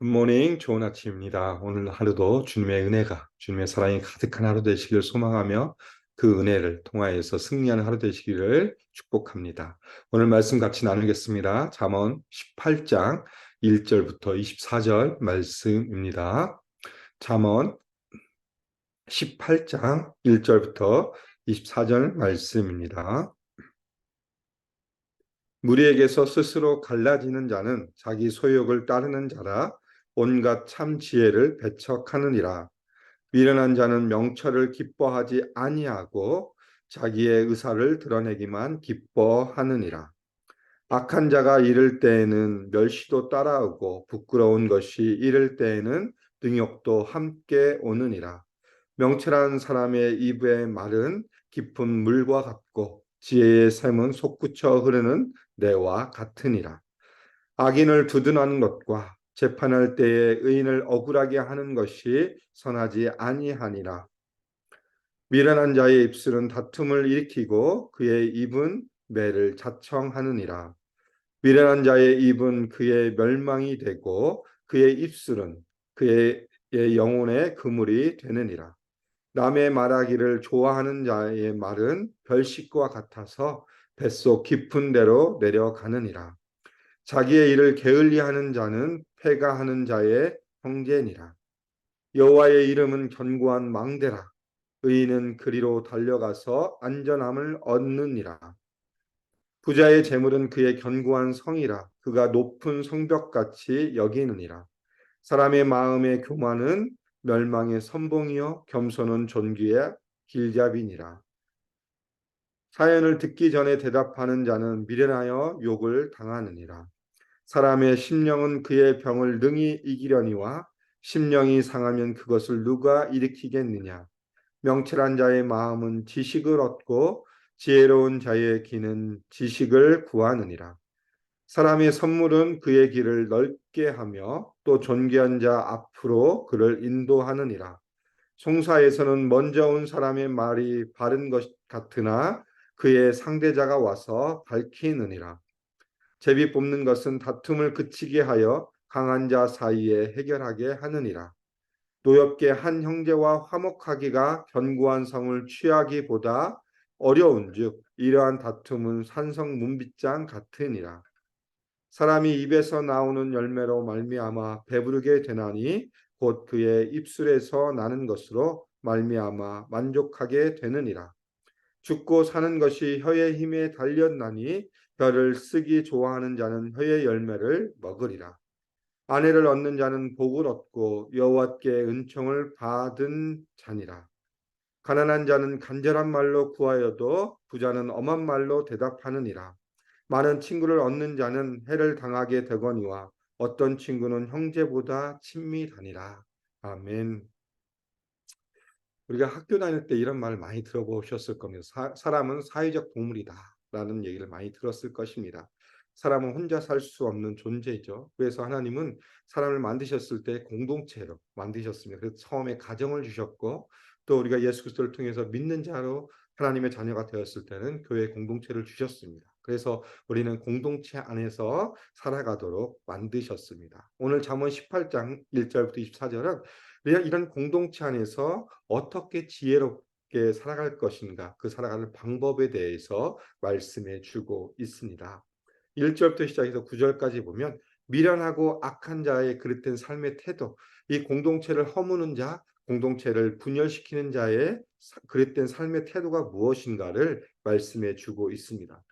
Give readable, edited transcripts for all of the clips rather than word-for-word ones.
굿모닝, 좋은 아침입니다. 오늘 하루도 주님의 은혜가, 주님의 사랑이 가득한 하루 되시기를 소망하며 그 은혜를 통하여서 승리하는 하루 되시기를 축복합니다. 오늘 말씀 같이 나누겠습니다. 잠언 18장 1절부터 24절 말씀입니다. 잠언 18장 1절부터 24절 말씀입니다. 무리에게서 스스로 갈라지는 자는 자기 소욕을 따르는 자라 온갖 참 지혜를 배척하느니라. 미련한 자는 명철을 기뻐하지 아니하고 자기의 의사를 드러내기만 기뻐하느니라. 악한 자가 이를 때에는 멸시도 따라오고 부끄러운 것이 이를 때에는 능욕도 함께 오느니라. 명철한 사람의 입의 말은 깊은 물과 같고 지혜의 샘은 솟구쳐 흐르는 내와 같으니라. 악인을 두둔하는 것과 재판할 때에 의인을 억울하게 하는 것이 선하지 아니하니라. 미련한 자의 입술은 다툼을 일으키고 그의 입은 매를 자청하느니라. 미련한 자의 입은 그의 멸망이 되고 그의 입술은 그의 영혼의 그물이 되느니라. 남의 말하기를 좋아하는 자의 말은 별식과 같아서 뱃속 깊은 데로 내려가느니라. 자기의 일을 게을리하는 자는 패가하는 자의 형제니라. 여호와의 이름은 견고한 망대라. 의인은 그리로 달려가서 안전함을 얻느니라. 부자의 재물은 그의 견고한 성이라. 그가 높은 성벽같이 여기느니라. 사람의 마음의 교만은 멸망의 선봉이요 겸손은 존귀의 길잡이니라. 사연을 듣기 전에 대답하는 자는 미련하여 욕을 당하느니라. 사람의 심령은 그의 병을 능히 이기려니와 심령이 상하면 그것을 누가 일으키겠느냐. 명철한 자의 마음은 지식을 얻고 지혜로운 자의 귀는 지식을 구하느니라. 사람의 선물은 그의 길을 넓게 하며 또 존귀한 자 앞으로 그를 인도하느니라. 송사에서는 먼저 온 사람의 말이 바른 것 같으나 그의 상대자가 와서 밝히느니라. 제비 뽑는 것은 다툼을 그치게 하여 강한 자 사이에 해결하게 하느니라. 노엽게 한 형제와 화목하기가 견고한 성을 취하기보다 어려운즉 이러한 다툼은 산성 문빗장 같으니라. 사람이 입에서 나오는 열매로 말미암아 배부르게 되나니 곧 그의 입술에서 나는 것으로 말미암아 만족하게 되느니라. 죽고 사는 것이 혀의 힘에 달렸나니 혀를 쓰기 좋아하는 자는 혀의 열매를 먹으리라. 아내를 얻는 자는 복을 얻고 여호와께 은총을 받은 자니라. 가난한 자는 간절한 말로 구하여도 부자는 엄한 말로 대답하느니라. 많은 친구를 얻는 자는 해를 당하게 되거니와 어떤 친구는 형제보다 친밀하니라. 아멘. 우리가 학교 다닐 때 이런 말 많이 들어보셨을 겁니다. 사람은 사회적 동물이다라는 얘기를 많이 들었을 것입니다. 사람은 혼자 살 수 없는 존재죠. 그래서 하나님은 사람을 만드셨을 때 공동체로 만드셨습니다. 그래서 처음에 가정을 주셨고 또 우리가 예수 그리스도를 통해서 믿는 자로 하나님의 자녀가 되었을 때는 교회 공동체를 주셨습니다. 그래서 우리는 공동체 안에서 살아가도록 만드셨습니다. 오늘 잠언 18장 1절부터 24절은 이런 공동체 안에서 어떻게 지혜롭게 살아갈 것인가, 그 살아가는 방법에 대해서 말씀해 주고 있습니다. 1절부터 시작해서 9절까지 보면 미련하고 악한 자의 그릇된 삶의 태도, 이 공동체를 허무는 자, 공동체를 분열시키는 자의 그릇된 삶의 태도가 무엇인가를 말씀해 주고 있습니다.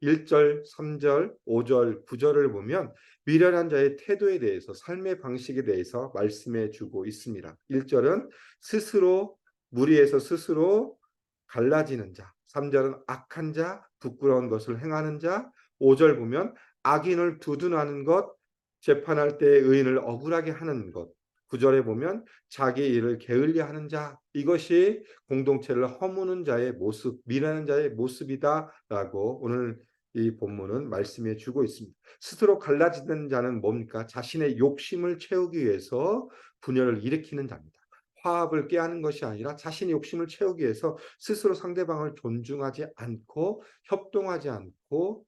1절, 3절, 5절, 9절을 보면 미련한 자의 태도에 대해서 삶의 방식에 대해서 말씀해 주고 있습니다. 1절은 스스로 무리해서 스스로 갈라지는 자, 3절은 악한 자, 부끄러운 것을 행하는 자, 5절 보면 악인을 두둔하는 것, 재판할 때 의인을 억울하게 하는 것, 9절에 보면 자기 일을 게을리하는 자, 이것이 공동체를 허무는 자의 모습, 미련한 자의 모습이다라고 오늘 이 본문은 말씀해 주고 있습니다. 스스로 갈라지는 자는 뭡니까? 자신의 욕심을 채우기 위해서 분열을 일으키는 자입니다. 화합을 깨하는 것이 아니라 자신의 욕심을 채우기 위해서 스스로 상대방을 존중하지 않고 협동하지 않고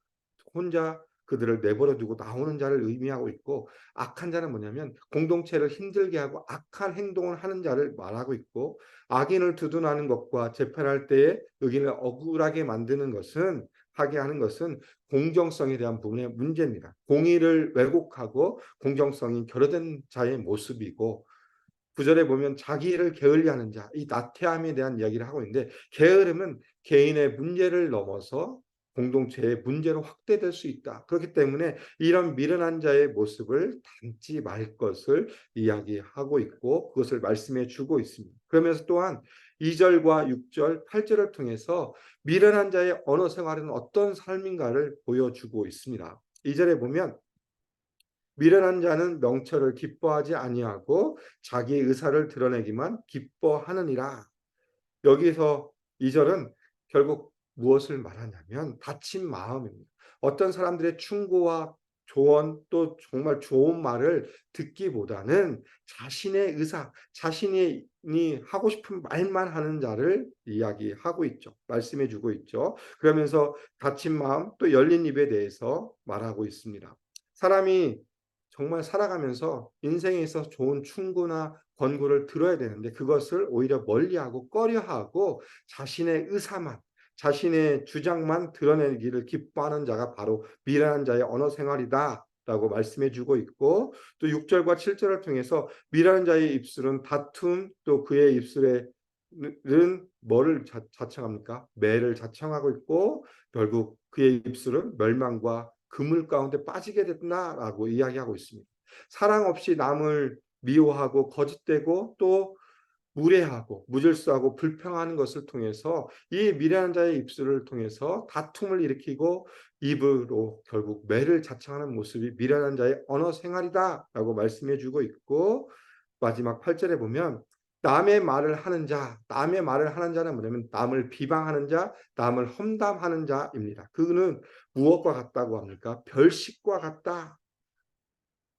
혼자 그들을 내버려 두고 나오는 자를 의미하고 있고, 악한 자는 뭐냐면 공동체를 힘들게 하고 악한 행동을 하는 자를 말하고 있고, 악인을 두둔하는 것과 재판할 때에 의인을 억울하게 만드는 것은, 하게 하는 것은 공정성에 대한 부분의 문제입니다. 공의를 왜곡하고 공정성이 결여된 자의 모습이고, 구절에 보면 자기를 게을리하는 자, 이 나태함에 대한 이야기를 하고 있는데, 게으름은 개인의 문제를 넘어서 공동체의 문제로 확대될 수 있다. 그렇기 때문에 이런 미련한 자의 모습을 닮지 말 것을 이야기하고 있고, 그것을 말씀해 주고 있습니다. 그러면서 또한 2절과 6절, 8절을 통해서 미련한 자의 언어 생활은 어떤 삶인가를 보여주고 있습니다. 2절에 보면 미련한 자는 명철을 기뻐하지 아니하고 자기 의사를 드러내기만 기뻐하느니라. 여기서 2절은 결국 무엇을 말하냐면 다친 마음입니다. 어떤 사람들의 충고와 조언, 또 정말 좋은 말을 듣기보다는 자신의 의사, 자신이 하고 싶은 말만 하는 자를 이야기하고 있죠. 말씀해 주고 있죠. 그러면서 다친 마음, 또 열린 입에 대해서 말하고 있습니다. 사람이 정말 살아가면서 인생에 있어서 좋은 충고나 권고를 들어야 되는데, 그것을 오히려 멀리하고 꺼려하고 자신의 의사만, 자신의 주장만 드러내기를 기뻐하는 자가 바로 미련한 자의 언어 생활이다 라고 말씀해 주고 있고, 또 6절과 7절을 통해서 미련한 자의 입술은 다툼, 또 그의 입술에 는 뭐를 자청합니까? 매를 자청하고 있고, 결국 그의 입술은 멸망과 그물 가운데 빠지게 됐나라고 이야기하고 있습니다. 사랑 없이 남을 미워하고 거짓되고 또 무례하고 무질서하고 불평하는 것을 통해서 이 미련한 자의 입술을 통해서 다툼을 일으키고 입으로 결국 매를 자청하는 모습이 미련한 자의 언어 생활이다라고 말씀해 주고 있고, 마지막 8절에 보면 남의 말을 하는 자, 남의 말을 하는 자는 뭐냐면 남을 비방하는 자, 남을 험담하는 자입니다. 그는 무엇과 같다고 합니까? 별식과 같다.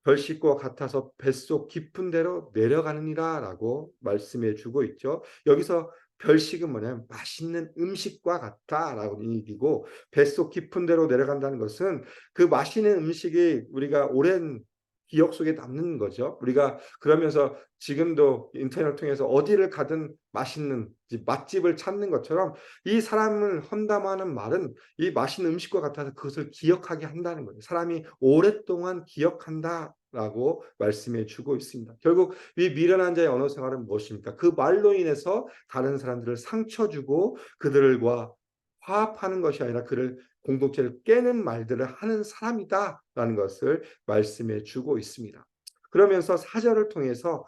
별식과 같아서 뱃속 깊은 데로 내려가느니라라고 말씀해 주고 있죠. 여기서 별식은 뭐냐면 맛있는 음식과 같다라고 얘기고, 뱃속 깊은 데로 내려간다는 것은 그 맛있는 음식이 우리가 오랜 기억 속에 남는 거죠. 우리가 그러면서 지금도 인터넷을 통해서 어디를 가든 맛있는 맛집을 찾는 것처럼, 이 사람을 험담하는 말은 이 맛있는 음식과 같아서 그것을 기억하게 한다는 거예요. 사람이 오랫동안 기억한다라고 말씀해 주고 있습니다. 결국 이 미련한 자의 언어 생활은 무엇입니까? 그 말로 인해서 다른 사람들을 상처 주고 그들과 화합하는 것이 아니라 그를 공동체를 깨는 말들을 하는 사람이다라는 것을 말씀해 주고 있습니다. 그러면서 사절을 통해서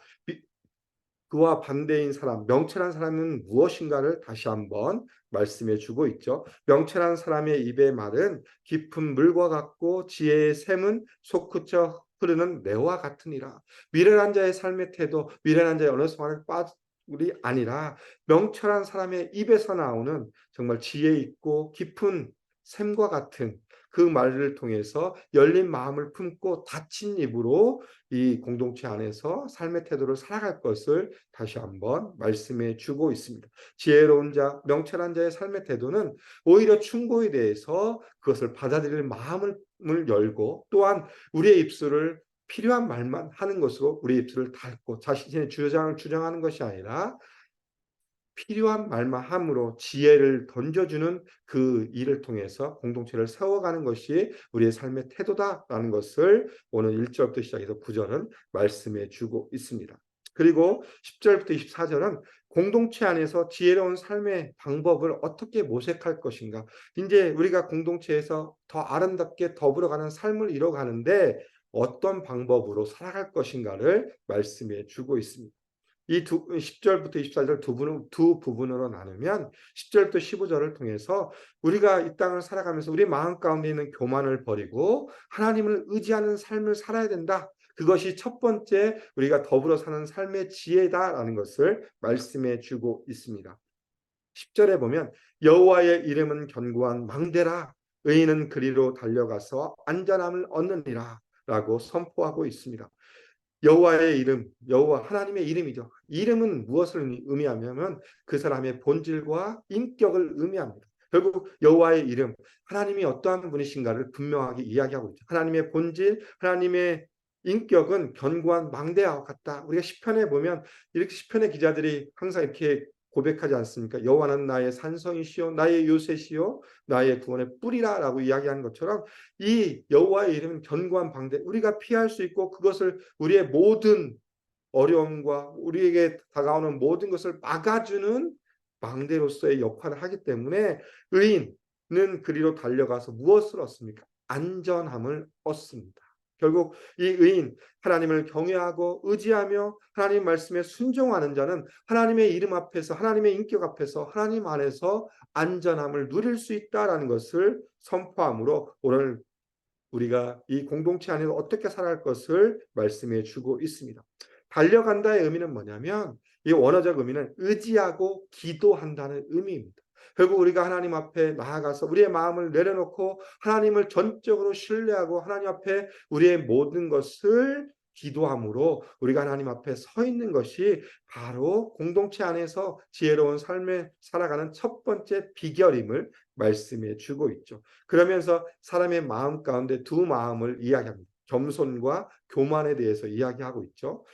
그와 반대인 사람, 명철한 사람은 무엇인가를 다시 한번 말씀해 주고 있죠. 명철한 사람의 입의 말은 깊은 물과 같고 지혜의 샘은 솟구쳐 흐르는 매와 같으니라. 미련한 자의 삶의 태도, 미련한 자의 언어 생활을 우리 아니라 명철한 사람의 입에서 나오는 정말 지혜 있고 깊은 샘과 같은 그 말을 통해서 열린 마음을 품고 닫힌 입으로 이 공동체 안에서 삶의 태도를 살아갈 것을 다시 한번 말씀해 주고 있습니다. 지혜로운 자, 명철한 자의 삶의 태도는 오히려 충고에 대해서 그것을 받아들일 마음을 열고, 또한 우리의 입술을 필요한 말만 하는 것으로 우리 입술을 닫고 자신의 주장을 주장하는 것이 아니라 필요한 말만 함으로 지혜를 던져주는 그 일을 통해서 공동체를 세워가는 것이 우리의 삶의 태도다라는 것을 오늘 1절부터 시작해서 9절은 말씀해 주고 있습니다. 그리고 10절부터 24절은 공동체 안에서 지혜로운 삶의 방법을 어떻게 모색할 것인가. 이제 우리가 공동체에서 더 아름답게 더불어가는 삶을 이뤄가는데 어떤 방법으로 살아갈 것인가를 말씀해 주고 있습니다. 이 10절부터 24절 두 부분으로 나누면 10절부터 15절을 통해서 우리가 이 땅을 살아가면서 우리 마음 가운데 있는 교만을 버리고 하나님을 의지하는 삶을 살아야 된다. 그것이 첫 번째 우리가 더불어 사는 삶의 지혜다라는 것을 말씀해 주고 있습니다. 10절에 보면 여호와의 이름은 견고한 망대라, 의인은 그리로 달려가서 안전함을 얻느니라 라고 선포하고 있습니다. 여호와의 이름, 여호와 하나님의 이름이죠. 이름은 무엇을 의미하냐면 그 사람의 본질과 인격을 의미합니다. 결국 여호와의 이름, 하나님이 어떠한 분이신가를 분명하게 이야기하고 있죠. 하나님의 본질, 하나님의 인격은 견고한 망대와 같다. 우리가 시편에 보면 이렇게 시편의 기자들이 항상 이렇게 고백하지 않습니까? 여호와는 나의 산성이시요 나의 요새시요 나의 구원의 뿌리라라고 이야기하는 것처럼 이 여호와의 이름은 견고한 방대, 우리가 피할 수 있고 그것을 우리의 모든 어려움과 우리에게 다가오는 모든 것을 막아주는 망대로서의 역할을 하기 때문에 의인은 그리로 달려가서 무엇을 얻습니까? 안전함을 얻습니다. 결국 이 의인, 하나님을 경외하고 의지하며 하나님 말씀에 순종하는 자는 하나님의 이름 앞에서, 하나님의 인격 앞에서, 하나님 안에서 안전함을 누릴 수 있다라는 것을 선포함으로 오늘 우리가 이 공동체 안에서 어떻게 살아갈 것을 말씀해 주고 있습니다. 달려간다의 의미는 뭐냐면 이 원어적 의미는 의지하고 기도한다는 의미입니다. 결국 우리가 하나님 앞에 나아가서 우리의 마음을 내려놓고 하나님을 전적으로 신뢰하고 하나님 앞에 우리의 모든 것을 기도함으로 우리가 하나님 앞에 서 있는 것이 바로 공동체 안에서 지혜로운 삶을 살아가는 첫 번째 비결임을 말씀해 주고 있죠. 그러면서 사람의 마음 가운데 두 마음을 이야기합니다. 겸손과 교만에 대해서 이야기하고 있죠.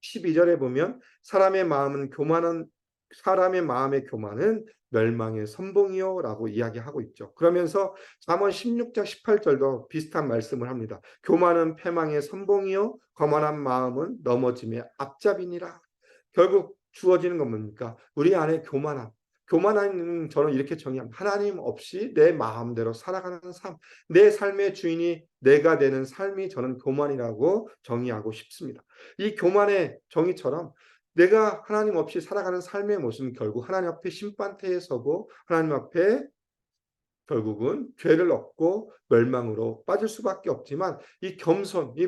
12절에 보면 사람의 마음의 교만은 멸망의 선봉이요라고 이야기하고 있죠. 그러면서 잠언 16장 18절도 비슷한 말씀을 합니다. 교만은 패망의 선봉이요 거만한 마음은 넘어짐의 앞잡이니라. 결국 주어지는 건 뭡니까? 우리 안에 교만함은 저는 이렇게 정의합니다. 하나님 없이 내 마음대로 살아가는 삶, 내 삶의 주인이 내가 되는 삶이 저는 교만이라고 정의하고 싶습니다. 이 교만의 정의처럼 내가 하나님 없이 살아가는 삶의 모습은 결국 하나님 앞에 심판대에 서고 하나님 앞에 결국은 죄를 얻고 멸망으로 빠질 수밖에 없지만 이 겸손, 이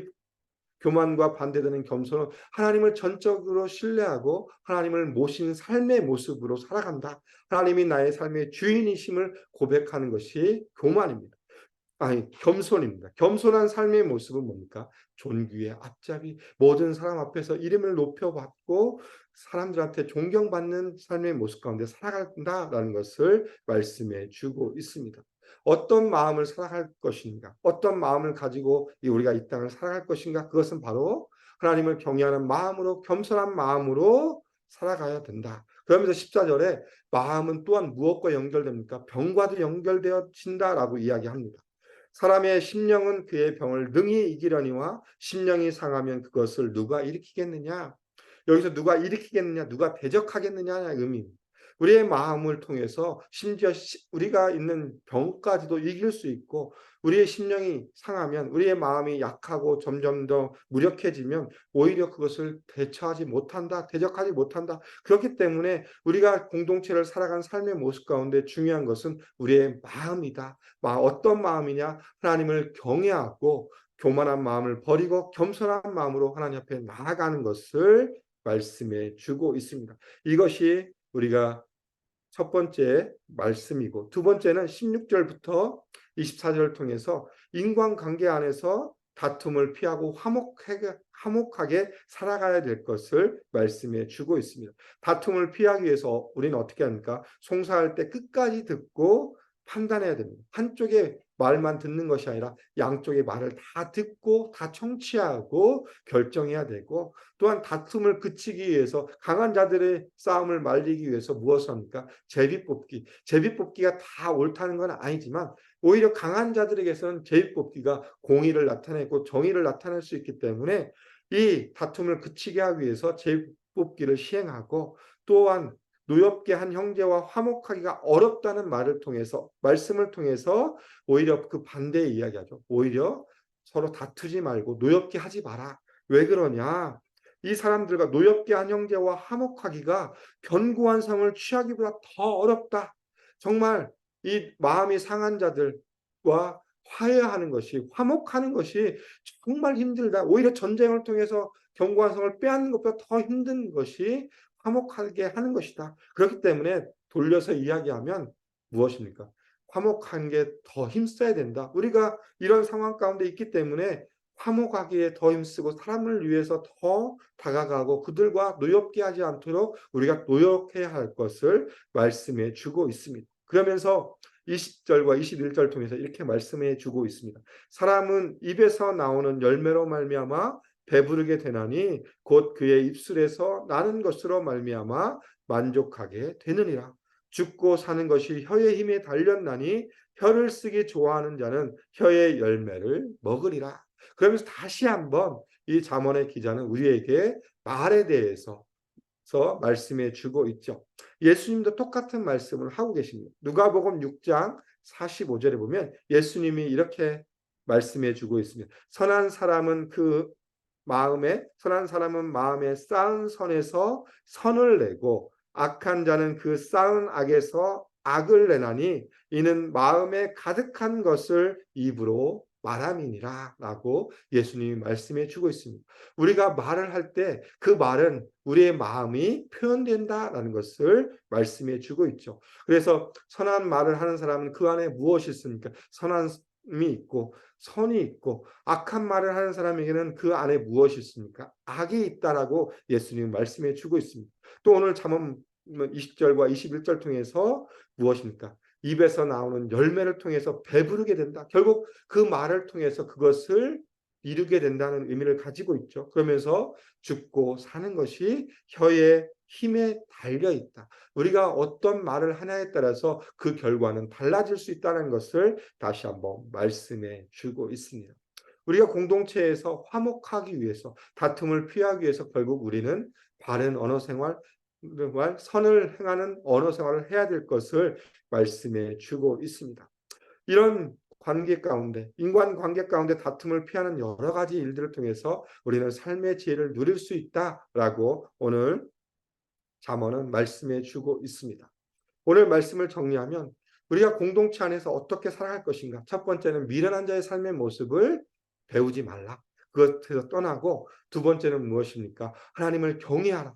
교만과 반대되는 겸손은 하나님을 전적으로 신뢰하고 하나님을 모신 삶의 모습으로 살아간다. 하나님이 나의 삶의 주인이심을 고백하는 것이 교만입니다. 겸손입니다. 겸손한 삶의 모습은 뭡니까? 존귀의 앞잡이, 모든 사람 앞에서 이름을 높여받고 사람들한테 존경받는 삶의 모습 가운데 살아간다라는 것을 말씀해 주고 있습니다. 어떤 마음을 살아갈 것인가? 어떤 마음을 가지고 우리가 이 땅을 살아갈 것인가? 그것은 바로 하나님을 경외하는 마음으로, 겸손한 마음으로 살아가야 된다. 그러면서 14절에 마음은 또한 무엇과 연결됩니까? 병과도 연결되어진다라고 이야기합니다. 사람의 심령은 그의 병을 능히 이기려니와 심령이 상하면 그것을 누가 일으키겠느냐? 여기서 누가 일으키겠느냐, 누가 대적하겠느냐의 의미입니다. 우리의 마음을 통해서 심지어 우리가 있는 병까지도 이길 수 있고 우리의 심령이 상하면 우리의 마음이 약하고 점점 더 무력해지면 오히려 그것을 대처하지 못한다, 대적하지 못한다. 그렇기 때문에 우리가 공동체를 살아가는 삶의 모습 가운데 중요한 것은 우리의 마음이다. 어떤 마음이냐? 하나님을 경외하고 교만한 마음을 버리고 겸손한 마음으로 하나님 앞에 나아가는 것을 말씀해 주고 있습니다. 이것이 우리가 첫 번째 말씀이고 두 번째는 16절부터 24절을 통해서 인간관계 안에서 다툼을 피하고 화목하게 살아가야 될 것을 말씀해 주고 있습니다. 다툼을 피하기 위해서 우리는 어떻게 합니까? 송사할 때 끝까지 듣고 판단해야 됩니다. 한쪽의 말만 듣는 것이 아니라 양쪽의 말을 다 듣고 다 청취하고 결정해야 되고 또한 다툼을 그치기 위해서 강한 자들의 싸움을 말리기 위해서 무엇을 합니까? 제비뽑기. 제비뽑기가 다 옳다는 건 아니지만 오히려 강한 자들에게서는 제비뽑기가 공의를 나타내고 정의를 나타낼 수 있기 때문에 이 다툼을 그치게 하기 위해서 제비뽑기를 시행하고 또한 노엽게 한 형제와 화목하기가 어렵다는 말씀을 통해서 오히려 그 반대의 이야기하죠. 오히려 서로 다투지 말고 노엽게 하지 마라. 왜 그러냐? 이 사람들과 노엽게 한 형제와 화목하기가 견고한 성을 취하기보다 더 어렵다. 정말 이 마음이 상한 자들과 화해하는 것이, 화목하는 것이 정말 힘들다. 오히려 전쟁을 통해서 견고한 성을 빼앗는 것보다 더 힘든 것이 화목하게 하는 것이다. 그렇기 때문에 돌려서 이야기하면 무엇입니까? 화목한 게 더 힘써야 된다. 우리가 이런 상황 가운데 있기 때문에 화목하기에 더 힘쓰고 사람을 위해서 더 다가가고 그들과 노엽게 하지 않도록 우리가 노력해야 할 것을 말씀해 주고 있습니다. 그러면서 20절과 21절 통해서 이렇게 말씀해 주고 있습니다. 사람은 입에서 나오는 열매로 말미암아 배부르게 되나니 곧 그의 입술에서 나는 것으로 말미암아 만족하게 되느니라. 죽고 사는 것이 혀의 힘에 달렸나니 혀를 쓰기 좋아하는 자는 혀의 열매를 먹으리라. 그러면서 다시 한번 이 잠언의 기자는 우리에게 말에 대해서 말씀해 주고 있죠. 예수님도 똑같은 말씀을 하고 계십니다. 누가복음 6장 45절에 보면 예수님이 이렇게 말씀해 주고 있습니다. 선한 사람은 마음에 쌓은 선에서 선을 내고 악한 자는 그 쌓은 악에서 악을 내나니 이는 마음에 가득한 것을 입으로 말함이니라 라고 예수님이 말씀해 주고 있습니다. 우리가 말을 할 때 그 말은 우리의 마음이 표현된다라는 것을 말씀해 주고 있죠. 그래서 선한 말을 하는 사람은 그 안에 무엇이 있습니까? 선함이 있고 선이 있고, 악한 말을 하는 사람에게는 그 안에 무엇이 있습니까? 악이 있다라고 예수님은 말씀해 주고 있습니다. 또 오늘 잠언 20절과 21절 통해서 무엇입니까? 입에서 나오는 열매를 통해서 배부르게 된다. 결국 그 말을 통해서 그것을 이루게 된다는 의미를 가지고 있죠. 그러면서 죽고 사는 것이 혀의 힘에 달려 있다. 우리가 어떤 말을 하냐에 따라서 그 결과는 달라질 수 있다는 것을 다시 한번 말씀해 주고 있습니다. 우리가 공동체에서 화목하기 위해서, 다툼을 피하기 위해서 결국 우리는 바른 언어 생활, 선을 행하는 언어 생활을 해야 될 것을 말씀해 주고 있습니다. 이런 관계 가운데, 인간 관계 가운데 다툼을 피하는 여러 가지 일들을 통해서 우리는 삶의 지혜를 누릴 수 있다라고 오늘 잠언은 말씀해 주고 있습니다. 오늘 말씀을 정리하면 우리가 공동체 안에서 어떻게 살아갈 것인가. 첫 번째는 미련한 자의 삶의 모습을 배우지 말라. 그것에서 떠나고, 두 번째는 무엇입니까? 하나님을 경외하라.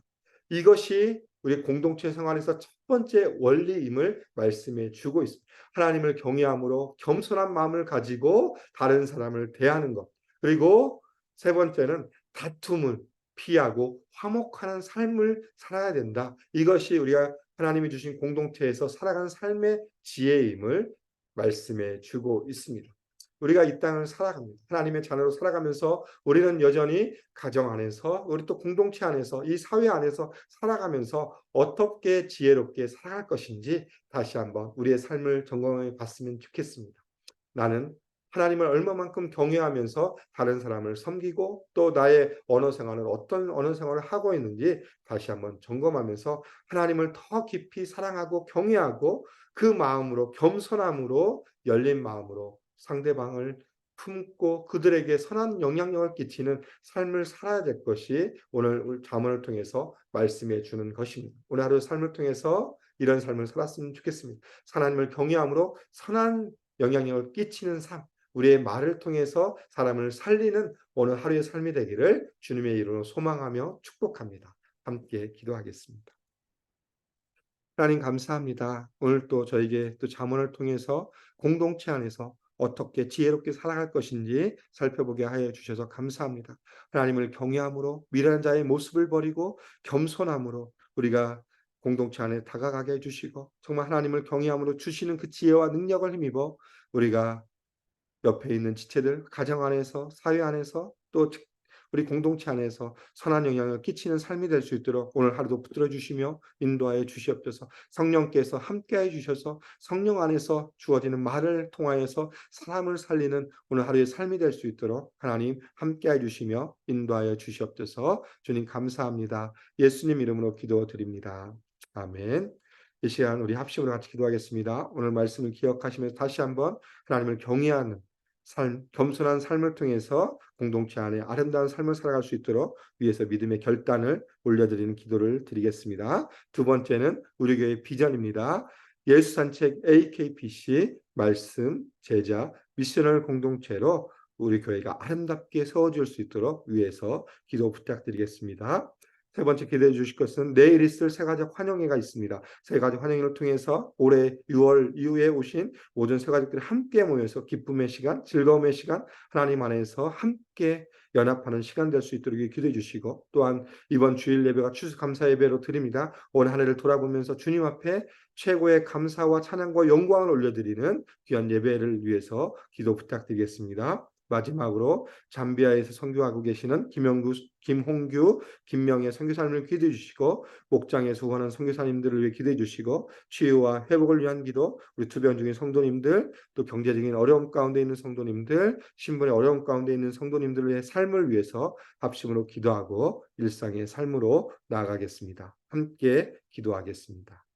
이것이 우리 공동체 생활에서 첫 번째 원리임을 말씀해 주고 있습니다. 하나님을 경외함으로 겸손한 마음을 가지고 다른 사람을 대하는 것. 그리고 세 번째는 다툼을 피하고 화목하는 삶을 살아야 된다. 이것이 우리가 하나님이 주신 공동체에서 살아가는 삶의 지혜임을 말씀해 주고 있습니다. 우리가 이 땅을 살아갑니다. 하나님의 자녀로 살아가면서 우리는 여전히 가정 안에서, 우리 또 공동체 안에서, 이 사회 안에서 살아가면서 어떻게 지혜롭게 살아갈 것인지 다시 한번 우리의 삶을 점검해 봤으면 좋겠습니다. 나는 하나님을 얼마만큼 경외하면서 다른 사람을 섬기고, 또 나의 언어 생활은 어떤 언어 생활을 하고 있는지 다시 한번 점검하면서 하나님을 더 깊이 사랑하고 경외하고, 그 마음으로, 겸손함으로, 열린 마음으로 상대방을 품고 그들에게 선한 영향력을 끼치는 삶을 살아야 될 것이 오늘 잠언을 통해서 말씀해 주는 것입니다. 오늘 하루 삶을 통해서 이런 삶을 살았으면 좋겠습니다. 하나님을 경외함으로 선한 영향력을 끼치는 삶, 우리의 말을 통해서 사람을 살리는 오늘 하루의 삶이 되기를 주님의 이름으로 소망하며 축복합니다. 함께 기도하겠습니다. 하나님 감사합니다. 오늘 또 저에게 또 잠언을 통해서 공동체 안에서 어떻게 지혜롭게 살아갈 것인지 살펴보게 하여 주셔서 감사합니다. 하나님을 경외함으로 미련한 자의 모습을 버리고 겸손함으로 우리가 공동체 안에 다가가게 해주시고, 정말 하나님을 경외함으로 주시는 그 지혜와 능력을 힘입어 우리가 옆에 있는 지체들, 가정 안에서, 사회 안에서, 또 우리 공동체 안에서 선한 영향을 끼치는 삶이 될 수 있도록 오늘 하루도 붙들어 주시며 인도하여 주시옵소서. 성령께서 함께해 주셔서 성령 안에서 주어지는 말을 통하여서 사람을 살리는 오늘 하루의 삶이 될 수 있도록 하나님 함께해 주시며 인도하여 주시옵소서. 주님 감사합니다. 예수님 이름으로 기도드립니다. 아멘. 이 시간 우리 합심으로 같이 기도하겠습니다. 오늘 말씀을 기억하시면서 다시 한번 하나님을 경외하는 삶, 겸손한 삶을 통해서 공동체 안에 아름다운 삶을 살아갈 수 있도록 위에서 믿음의 결단을 올려드리는 기도를 드리겠습니다. 두 번째는 우리 교회 비전입니다. 예수산책 AKPC 말씀, 제자, 미셔널 공동체로 우리 교회가 아름답게 세워질 수 있도록 위에서 기도 부탁드리겠습니다. 세 번째 기대해 주실 것은 내일 있을 새가족 환영회가 있습니다. 새가족 환영회를 통해서 올해 6월 이후에 오신 모든 새가족들이 함께 모여서 기쁨의 시간, 즐거움의 시간, 하나님 안에서 함께 연합하는 시간 될 수 있도록 기도해 주시고, 또한 이번 주일 예배가 추수감사 예배로 드립니다. 올 한 해를 돌아보면서 주님 앞에 최고의 감사와 찬양과 영광을 올려드리는 귀한 예배를 위해서 기도 부탁드리겠습니다. 마지막으로 잠비아에서 선교하고 계시는 김홍규, 김명애 선교사님을 기도해 주시고, 목장에서 후원하는 선교사님들을 위해 기도해 주시고, 치유와 회복을 위한 기도, 우리 투병 중인 성도님들, 또 경제적인 어려움 가운데 있는 성도님들, 신분의 어려움 가운데 있는 성도님들의 삶을 위해서 합심으로 기도하고 일상의 삶으로 나아가겠습니다. 함께 기도하겠습니다.